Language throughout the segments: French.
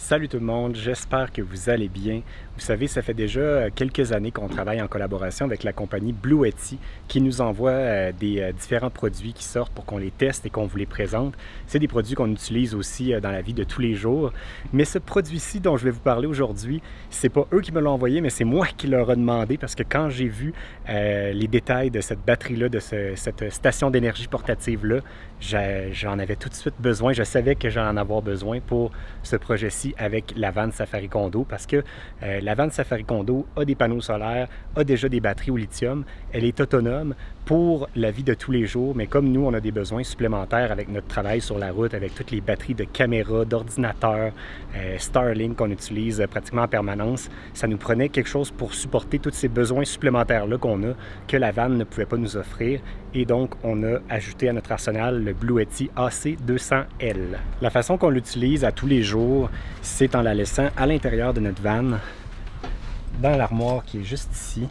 Salut tout le monde, j'espère que vous allez bien. Vous savez, ça fait déjà quelques années qu'on travaille en collaboration avec la compagnie Bluetti qui nous envoie des différents produits qui sortent pour qu'on les teste et qu'on vous les présente. C'est des produits qu'on utilise aussi dans la vie de tous les jours. Mais ce produit-ci dont je vais vous parler aujourd'hui, c'est pas eux qui me l'ont envoyé, mais c'est moi qui leur ai demandé parce que quand j'ai vu les détails de cette batterie-là, de cette station d'énergie portative-là, j'en avais tout de suite besoin. Je savais que j'allais en avoir besoin pour ce projet-ci avec la vanne Safari Condo parce que la vanne Safari Condo a des panneaux solaires, a déjà des batteries au lithium, elle est autonome pour la vie de tous les jours, mais comme nous, on a des besoins supplémentaires avec notre travail sur la route, avec toutes les batteries de caméras, d'ordinateurs, Starlink qu'on utilise pratiquement en permanence, ça nous prenait quelque chose pour supporter tous ces besoins supplémentaires-là qu'on a, que la vanne ne pouvait pas nous offrir, et donc on a ajouté à notre arsenal le Bluetti AC200L. La façon qu'on l'utilise à tous les jours, c'est en la laissant à l'intérieur de notre vanne, dans l'armoire qui est juste ici.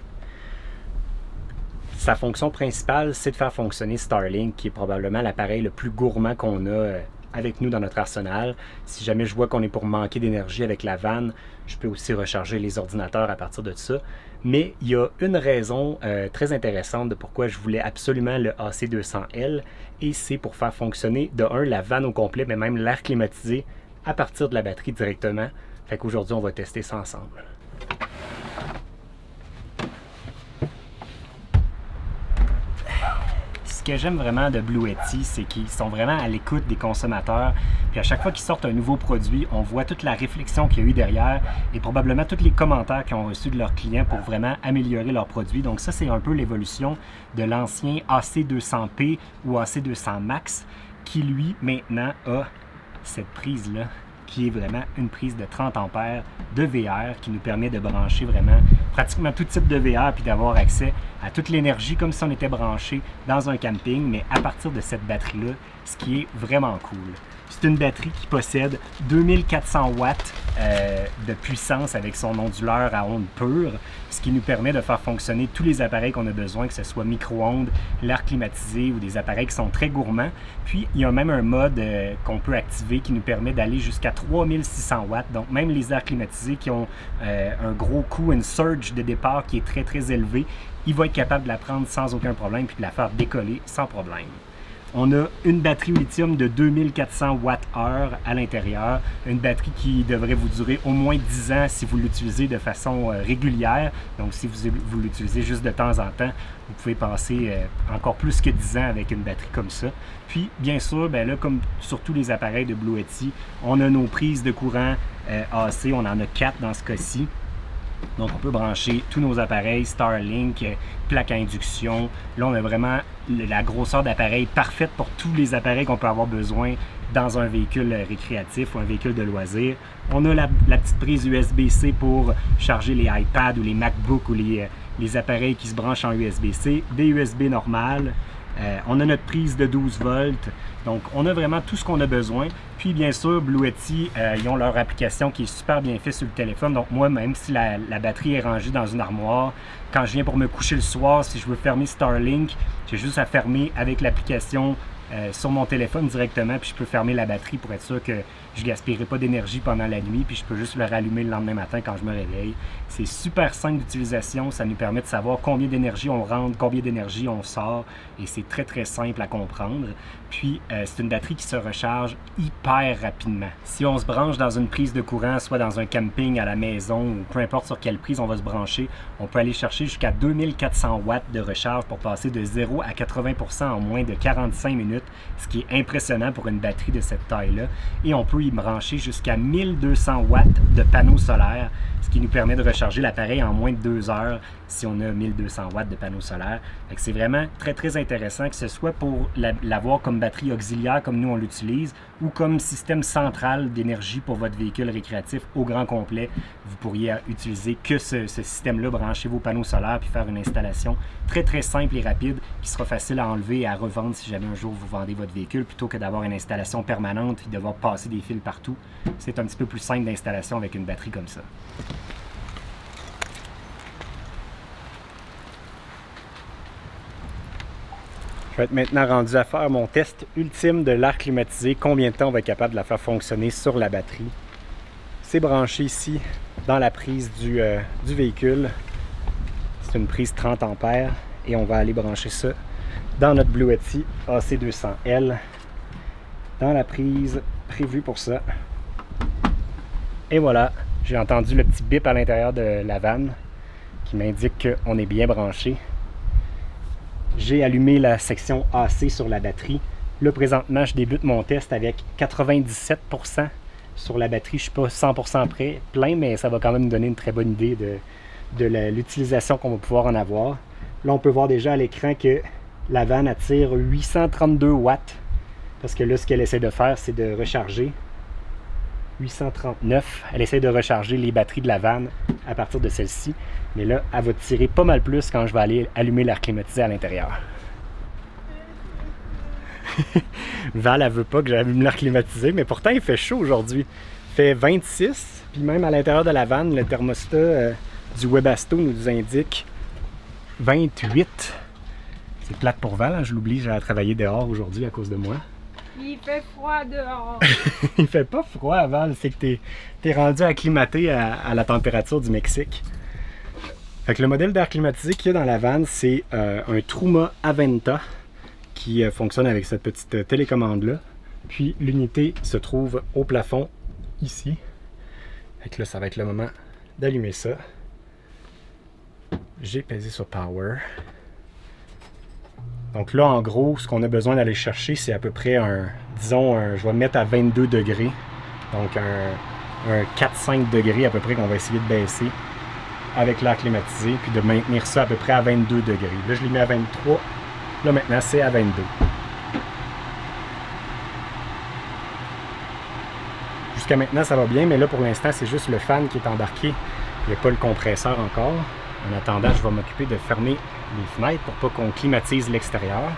Sa fonction principale, c'est de faire fonctionner Starlink, qui est probablement l'appareil le plus gourmand qu'on a avec nous dans notre arsenal. Si jamais je vois qu'on est pour manquer d'énergie avec la vanne, je peux aussi recharger les ordinateurs à partir de ça. Mais il y a une raison très intéressante de pourquoi je voulais absolument le AC200L, et c'est pour faire fonctionner, de un, la vanne au complet, mais même l'air climatisé à partir de la batterie directement. Fait qu'aujourd'hui, on va tester ça ensemble. Ce que j'aime vraiment de Bluetti, c'est qu'ils sont vraiment à l'écoute des consommateurs. Puis à chaque fois qu'ils sortent un nouveau produit, on voit toute la réflexion qu'il y a eu derrière et probablement tous les commentaires qu'ils ont reçus de leurs clients pour vraiment améliorer leurs produits. Donc ça, c'est un peu l'évolution de l'ancien AC200P ou AC200 Max qui, lui, maintenant, a cette prise-là, qui est vraiment une prise de 30 ampères de VR qui nous permet de brancher vraiment pratiquement tout type de VR puis d'avoir accès à toute l'énergie comme si on était branché dans un camping, mais à partir de cette batterie-là, ce qui est vraiment cool. C'est une batterie qui possède 2400 watts de puissance avec son onduleur à ondes pures, ce qui nous permet de faire fonctionner tous les appareils qu'on a besoin, que ce soit micro-ondes, l'air climatisé ou des appareils qui sont très gourmands. Puis, il y a même un mode qu'on peut activer qui nous permet d'aller jusqu'à 3600 watts. Donc, même les airs climatisés qui ont un gros coup, une surge de départ qui est très, très élevé, il va être capable de la prendre sans aucun problème puis de la faire décoller sans problème. On a une batterie au lithium de 2400 Wh à l'intérieur, une batterie qui devrait vous durer au moins 10 ans si vous l'utilisez de façon régulière. Donc si vous l'utilisez juste de temps en temps, vous pouvez passer encore plus que 10 ans avec une batterie comme ça. Puis bien sûr, ben là, comme sur tous les appareils de Bluetti, on a nos prises de courant AC, on en a 4 dans ce cas-ci. Donc, on peut brancher tous nos appareils, Starlink, plaque à induction. Là, on a vraiment la grosseur d'appareil parfaite pour tous les appareils qu'on peut avoir besoin dans un véhicule récréatif ou un véhicule de loisir. On a la petite prise USB-C pour charger les iPads ou les MacBooks ou les appareils qui se branchent en USB-C, des USB normales. On a notre prise de 12 volts, donc on a vraiment tout ce qu'on a besoin. Puis bien sûr, Bluetti, ils ont leur application qui est super bien faite sur le téléphone. Donc moi, même si la batterie est rangée dans une armoire, quand je viens pour me coucher le soir, si je veux fermer Starlink, j'ai juste à fermer avec l'application sur mon téléphone directement, puis je peux fermer la batterie pour être sûr que je ne gaspillerai pas d'énergie pendant la nuit, puis je peux juste le rallumer le lendemain matin quand je me réveille. C'est super simple d'utilisation, ça nous permet de savoir combien d'énergie on rentre, combien d'énergie on sort, et c'est très très simple à comprendre. Puis c'est une batterie qui se recharge hyper rapidement. Si on se branche dans une prise de courant, soit dans un camping, à la maison, ou peu importe sur quelle prise on va se brancher, on peut aller chercher jusqu'à 2400 watts de recharge pour passer de 0 à 80% en moins de 45 minutes, ce qui est impressionnant pour une batterie de cette taille-là. Et on peut y brancher jusqu'à 1200 watts de panneaux solaires, ce qui nous permet de recharger l'appareil en moins de 2 heures si on a 1200 watts de panneaux solaires. C'est vraiment très très intéressant, que ce soit pour l'avoir comme batterie auxiliaire comme nous on l'utilise, ou comme système central d'énergie pour votre véhicule récréatif au grand complet. Vous pourriez utiliser que ce système-là, brancher vos panneaux solaires puis faire une installation très très simple et rapide qui sera facile à enlever et à revendre si jamais un jour vous vendez votre véhicule, plutôt que d'avoir une installation permanente et devoir passer des fils partout. C'est un petit peu plus simple d'installation avec une batterie comme ça. Je vais être maintenant rendu à faire mon test ultime de l'air climatisé. Combien de temps on va être capable de la faire fonctionner sur la batterie. c'est branché ici dans la prise du véhicule. C'est une prise 30 ampères et on va aller brancher ça dans notre Bluetti AC200L dans la prise prévue pour ça. Et voilà, j'ai entendu le petit bip à l'intérieur de la vanne qui m'indique qu'on est bien branché. J'ai allumé la section AC sur la batterie. Là, présentement, je débute mon test avec 97% sur la batterie. Je ne suis pas 100% plein, mais ça va quand même me donner une très bonne idée de l'utilisation qu'on va pouvoir en avoir. Là, on peut voir déjà à l'écran que la vanne attire 832 watts. Parce que là, ce qu'elle essaie de faire, c'est de recharger 839. Elle essaie de recharger les batteries de la vanne à partir de celle-ci. Mais là, elle va tirer pas mal plus quand je vais aller allumer l'air climatisé à l'intérieur. Val, elle veut pas que j'allume l'air climatisé, mais pourtant, il fait chaud aujourd'hui. Il fait 26, puis même à l'intérieur de la vanne, le thermostat du Webasto nous indique 28. C'est plate pour Val, hein? Je l'oublie, j'ai à travailler dehors aujourd'hui à cause de moi. Il fait froid dehors. Il fait pas froid, Val, c'est que t'es rendu acclimaté à la température du Mexique. Fait que le modèle d'air climatisé qu'il y a dans la vanne, c'est un Truma Aventa qui fonctionne avec cette petite télécommande-là. Puis l'unité se trouve au plafond ici. Fait que là, ça va être le moment d'allumer ça. J'ai pesé sur Power. Donc là, en gros, ce qu'on a besoin d'aller chercher, c'est à peu près je vais mettre à 22 degrés. Donc un 4-5 degrés à peu près qu'on va essayer de baisser avec l'air climatisé, puis de maintenir ça à peu près à 22 degrés. Là, je l'ai mis à 23. Là, maintenant, c'est à 22. Jusqu'à maintenant, ça va bien, mais là, pour l'instant, c'est juste le fan qui est embarqué. Il n'y a pas le compresseur encore. En attendant, je vais m'occuper de fermer les fenêtres pour pas qu'on climatise l'extérieur.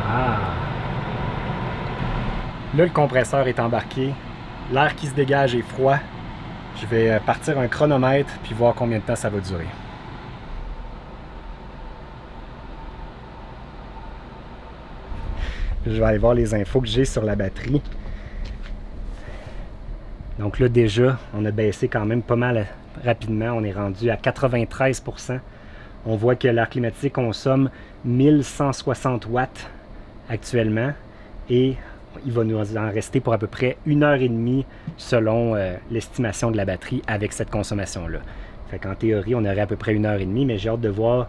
Ah! Là, le compresseur est embarqué. L'air qui se dégage est froid. Je vais partir un chronomètre puis voir combien de temps ça va durer. Je vais aller voir les infos que j'ai sur la batterie. Donc là, déjà, on a baissé quand même pas mal rapidement. On est rendu à 93%. On voit que l'air climatisé consomme 1160 watts actuellement. Et il va nous en rester pour à peu près 1h30 selon l'estimation de la batterie avec cette consommation-là. Fait qu'en théorie, on aurait à peu près 1h30, mais j'ai hâte de voir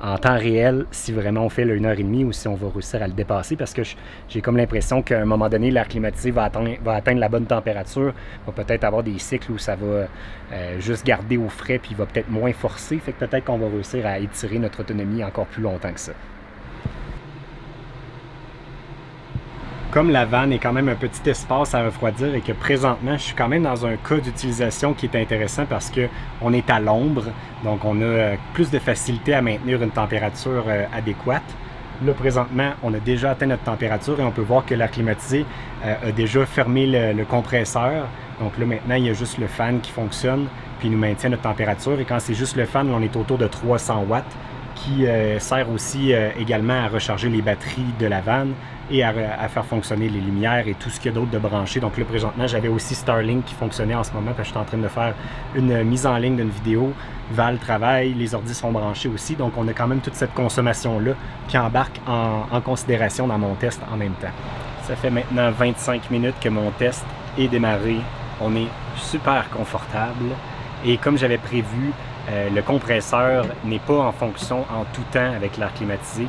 en temps réel si vraiment on fait le 1h30 ou si on va réussir à le dépasser, parce que j'ai comme l'impression qu'à un moment donné, l'air climatisé va atteindre la bonne température, va peut-être avoir des cycles où ça va juste garder au frais puis il va peut-être moins forcer, fait que peut-être qu'on va réussir à étirer notre autonomie encore plus longtemps que ça. Comme la vanne est quand même un petit espace à refroidir et que présentement, je suis quand même dans un cas d'utilisation qui est intéressant parce qu'on est à l'ombre, donc on a plus de facilité à maintenir une température adéquate. Là, présentement, on a déjà atteint notre température et on peut voir que l'air climatisé a déjà fermé le compresseur. Donc là, maintenant, il y a juste le fan qui fonctionne puis il nous maintient notre température. Et quand c'est juste le fan, on est autour de 300 watts qui sert aussi également à recharger les batteries de la vanne et à faire fonctionner les lumières et tout ce qu'il y a d'autre de branché. Donc là, présentement, j'avais aussi Starlink qui fonctionnait en ce moment parce que je suis en train de faire une mise en ligne d'une vidéo. Val travaille, les ordi sont branchés aussi. Donc, on a quand même toute cette consommation-là qui embarque en considération dans mon test en même temps. Ça fait maintenant 25 minutes que mon test est démarré. On est super confortable. Et comme j'avais prévu, le compresseur n'est pas en fonction en tout temps avec l'air climatisé.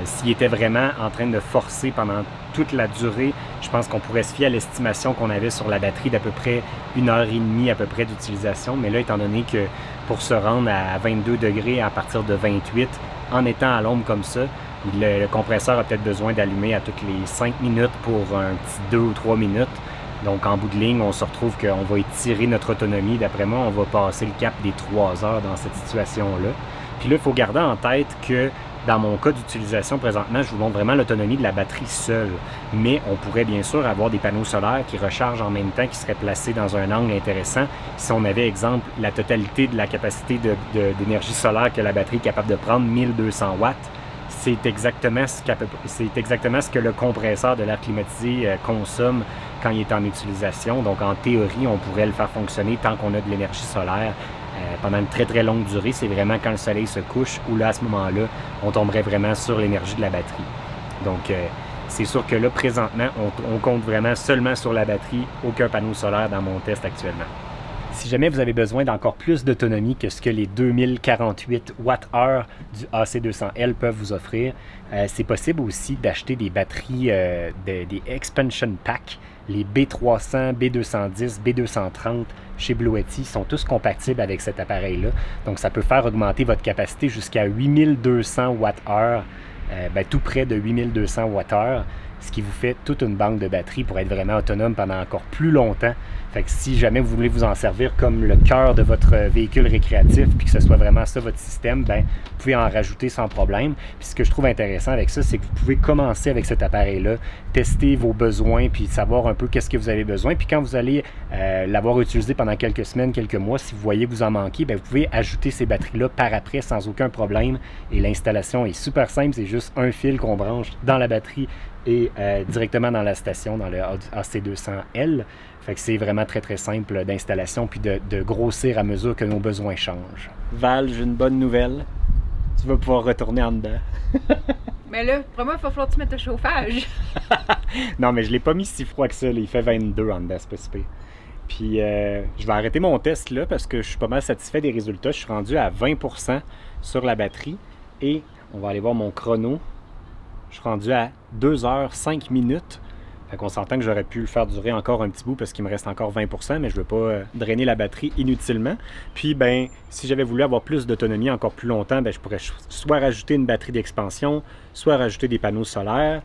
S'il était vraiment en train de forcer pendant toute la durée, je pense qu'on pourrait se fier à l'estimation qu'on avait sur la batterie d'à peu près 1h30 à peu près d'utilisation. Mais là, étant donné que pour se rendre à 22 degrés à partir de 28, en étant à l'ombre comme ça, le compresseur a peut-être besoin d'allumer à toutes les 5 minutes pour un petit 2 ou 3 minutes. Donc, en bout de ligne, on se retrouve qu'on va étirer notre autonomie. D'après moi, on va passer le cap des 3 heures dans cette situation-là. Puis là, il faut garder en tête que dans mon cas d'utilisation présentement, je vous montre vraiment l'autonomie de la batterie seule. Mais on pourrait bien sûr avoir des panneaux solaires qui rechargent en même temps, qui seraient placés dans un angle intéressant. Si on avait, exemple, la totalité de la capacité d'énergie solaire que la batterie est capable de prendre, 1200 watts, c'est exactement ce que le compresseur de l'air climatisé consomme quand il est en utilisation. Donc, en théorie, on pourrait le faire fonctionner tant qu'on a de l'énergie solaire pendant une très, très longue durée. C'est vraiment quand le soleil se couche où là, à ce moment-là, on tomberait vraiment sur l'énergie de la batterie. Donc, c'est sûr que là, présentement, on compte vraiment seulement sur la batterie, aucun panneau solaire dans mon test actuellement. Si jamais vous avez besoin d'encore plus d'autonomie que ce que les 2048 Wh du AC200L peuvent vous offrir, c'est possible aussi d'acheter des batteries, des Expansion Pack. Les B300, B210, B230 chez Blue Yeti sont tous compatibles avec cet appareil-là. Donc, ça peut faire augmenter votre capacité jusqu'à 8200 Wh, tout près de 8200 Wh, ce qui vous fait toute une banque de batterie pour être vraiment autonome pendant encore plus longtemps. Fait que si jamais vous voulez vous en servir comme le cœur de votre véhicule récréatif, puis que ce soit vraiment ça votre système, vous pouvez en rajouter sans problème. Puis ce que je trouve intéressant avec ça, c'est que vous pouvez commencer avec cet appareil-là, tester vos besoins, puis savoir un peu qu'est-ce que vous avez besoin. Puis quand vous allez l'avoir utilisé pendant quelques semaines, quelques mois, si vous voyez que vous en manquez, vous pouvez ajouter ces batteries-là par après sans aucun problème. Et l'installation est super simple, c'est juste un fil qu'on branche dans la batterie et directement dans la station, dans le AC200L. Fait que c'est vraiment très très simple d'installation puis de grossir à mesure que nos besoins changent. Val, j'ai une bonne nouvelle. Tu vas pouvoir retourner en dedans. Mais là, vraiment, il va falloir que tu mettes le chauffage. Non, mais je l'ai pas mis si froid que ça. Là. Il fait 22 en dedans, c'est pas si pire. Puis je vais arrêter mon test là parce que je suis pas mal satisfait des résultats. Je suis rendu à 20% sur la batterie et on va aller voir mon chrono. Je suis rendu à 2h05. Fait qu'on s'entend que j'aurais pu le faire durer encore un petit bout parce qu'il me reste encore 20%, mais je ne veux pas drainer la batterie inutilement. Puis, si j'avais voulu avoir plus d'autonomie encore plus longtemps, je pourrais soit rajouter une batterie d'expansion, soit rajouter des panneaux solaires.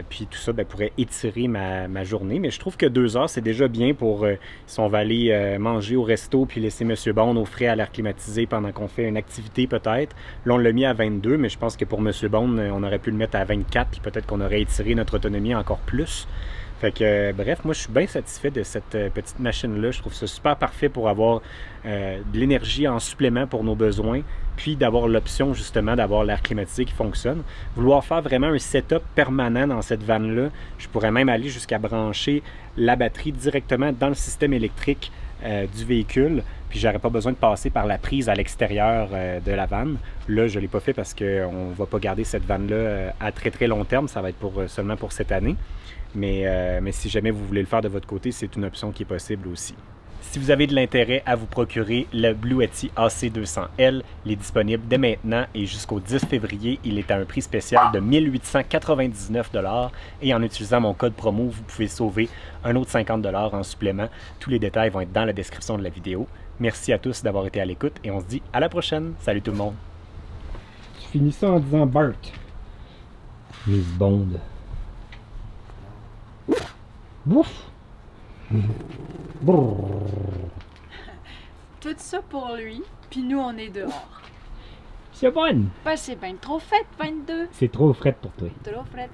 Puis tout ça pourrait étirer ma journée. Mais je trouve que 2 heures, c'est déjà bien pour si on va aller manger au resto puis laisser M. Bond au frais à l'air climatisé pendant qu'on fait une activité peut-être. Là, on l'a mis à 22, mais je pense que pour M. Bond, on aurait pu le mettre à 24 puis peut-être qu'on aurait étiré notre autonomie encore plus. Fait que, bref, moi, je suis bien satisfait de cette petite machine-là. Je trouve ça super parfait pour avoir de l'énergie en supplément pour nos besoins, puis d'avoir l'option, justement, d'avoir l'air climatisé qui fonctionne. Vouloir faire vraiment un setup permanent dans cette vanne-là, je pourrais même aller jusqu'à brancher la batterie directement dans le système électrique du véhicule, puis j'aurais pas besoin de passer par la prise à l'extérieur de la vanne. Là, je ne l'ai pas fait parce qu'on ne va pas garder cette vanne-là à très très long terme, ça va être seulement pour cette année. Mais si jamais vous voulez le faire de votre côté, c'est une option qui est possible aussi. Si vous avez de l'intérêt à vous procurer le Blue Yeti AC200L, il est disponible dès maintenant et jusqu'au 10 février. Il est à un prix spécial de 1899 $ et en utilisant mon code promo, vous pouvez sauver un autre 50 $ en supplément. Tous les détails vont être dans la description de la vidéo. Merci à tous d'avoir été à l'écoute et on se dit à la prochaine. Salut tout le monde. Tu finis ça en disant Bart. Miss Bond. Bouf! Tout ça pour lui, puis nous, on est dehors. C'est bon! C'est bien trop fait, 22. C'est trop frais pour toi. Trop frais.